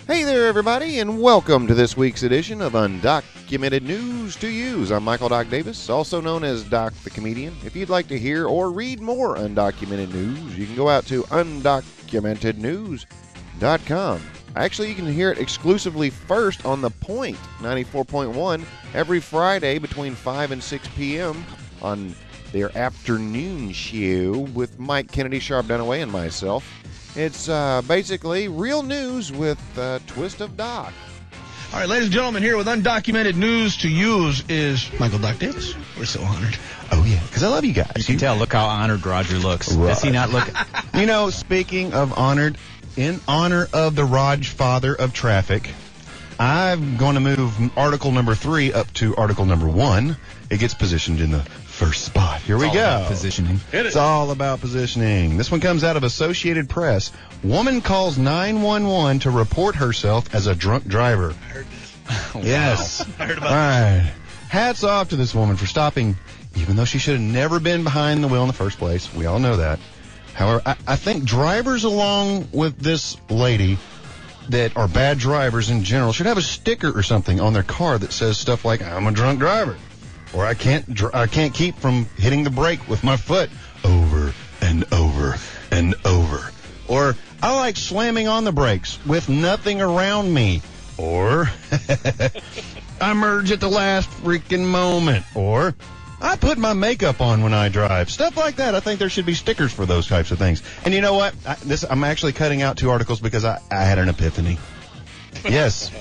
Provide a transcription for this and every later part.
Hey there, everybody, and welcome to this week's edition of Undocumented News to Use. I'm Michael Doc Davis, also known as Doc the Comedian. If you'd like to hear or read more undocumented news, you can go out to Un-DOC-Umented Actually, you can hear it exclusively first on The Point 94.1 every Friday between 5 and 6 p.m. on their afternoon show with Mike Kennedy, Sharp Dunaway, and myself. It's basically real news with a twist of Doc. All right, ladies and gentlemen, here with Undocumented News to Use is Michael Doc Davis. We're so honored. Oh, yeah, because I love you guys. You can tell. Look how honored Roger looks. Right. Does he not look? You know, speaking of honored, in honor of the Raj father of traffic, I'm going to move article number 3 up to article number 1. It gets positioned in the first spot. Here we go. Positioning. It's all about positioning. This one comes out of Associated Press. Woman calls 911 to report herself as a drunk driver. I heard this. Yes. I heard about All right. Hats off to this woman for stopping, even though she should have never been behind the wheel in the first place. We all know that. However, I think drivers along with this lady that are bad drivers in general should have a sticker or something on their car that says stuff like, I'm a drunk driver. Or I can't keep from hitting the brake with my foot over and over and over. Or I like slamming on the brakes with nothing around me. Or I merge at the last freaking moment. Or I put my makeup on when I drive. Stuff like that. I think there should be stickers for those types of things. And you know what? I'm actually cutting out 2 articles because I had an epiphany. Yes.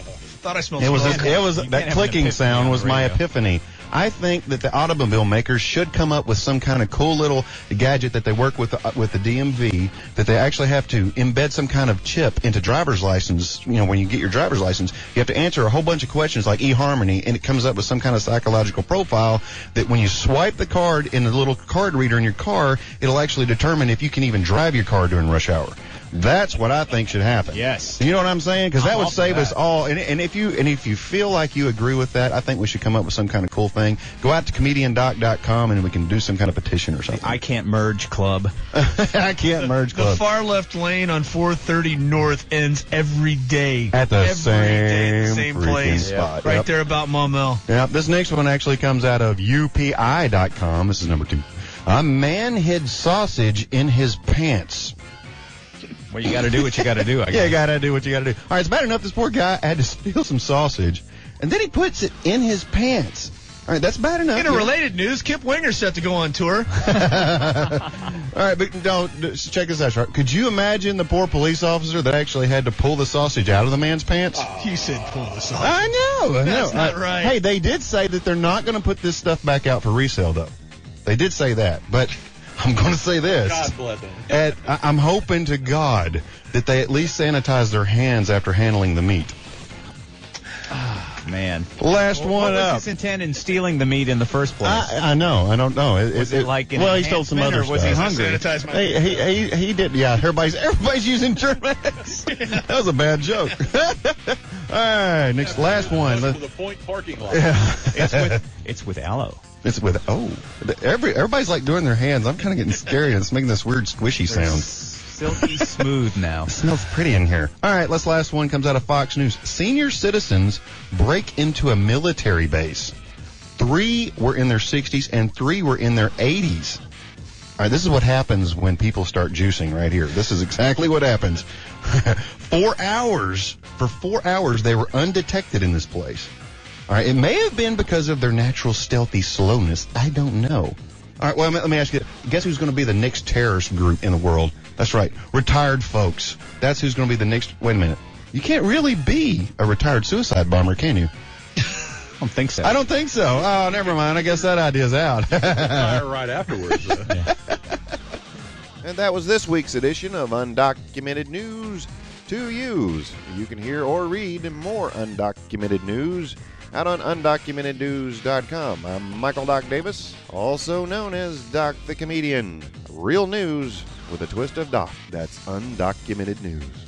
Thought I smelled It was smoke. that clicking sound was my epiphany. I think that the automobile makers should come up with some kind of cool little gadget that they work with the DMV, that they actually have to embed some kind of chip into driver's license. You know, when you get your driver's license, you have to answer a whole bunch of questions like eHarmony, and it comes up with some kind of psychological profile that when you swipe the card in the little card reader in your car, it'll actually determine if you can even drive your car during rush hour. That's what I think should happen. Yes. You know what I'm saying? Because that would save us that. all. And if you feel like you agree with that, I think we should come up with some kind of cool thing. Go out to comediandoc.com and we can do some kind of petition or something. I can't merge club. I can't merge club. The far left lane on 430 North ends every day. At the same same place. spot. Right Yep. there about Maumelle. Yep. This next one actually comes out of UPI.com. This is number 2. A man hid sausage in his pants. Well, you got to do what you got to do, I guess. Yeah, you got to do what you got to do. All right, it's bad enough this poor guy had to steal some sausage, and then he puts it in his pants. All right, that's bad enough. In a related news, Kip Winger's set to go on tour. All right, but check this out, Sharp. Could you imagine the poor police officer that actually had to pull the sausage out of the man's pants? You said pull the sausage. I know. That's not right. Hey, they did say that they're not going to put this stuff back out for resale, though. They did say that, but I'm going to say this. God bless them. I'm hoping to God that they at least sanitize their hands after handling the meat. Man. Last one what was up. his intent in stealing the meat in the first place? I know. I don't know. Was it like an well, he stole some other enhancement, or was stuff. he hungry? Sanitize my He did. Yeah, everybody's using German-X. That was a bad joke. All right, last one. That's the Point parking lot. Yeah. It's with aloe. It's with everybody's like doing their hands. I'm kind of getting scary. It's making this weird squishy sound. Silky smooth now. It smells pretty in here. All right, last one comes out of Fox News. Senior citizens break into a military base. 3 were in their 60s and 3 were in their 80s. All right, this is what happens when people start juicing right here. This is exactly what happens. 4 hours. For 4 hours, they were undetected in this place. All right, it may have been because of their natural stealthy slowness. I don't know. All right, well, let me ask you, guess who's going to be the next terrorist group in the world? That's right, retired folks. That's who's going to be the next. Wait a minute. You can't really be a retired suicide bomber, can you? I don't think so. I don't think so. Oh, never mind. I guess that idea's out. Fire right afterwards. And that was this week's edition of Undocumented News to Use. You can hear or read more undocumented news out on undocumentednews.com. I'm Michael Doc Davis, also known as Doc the Comedian. Real news with a twist of Doc. That's Undocumented News.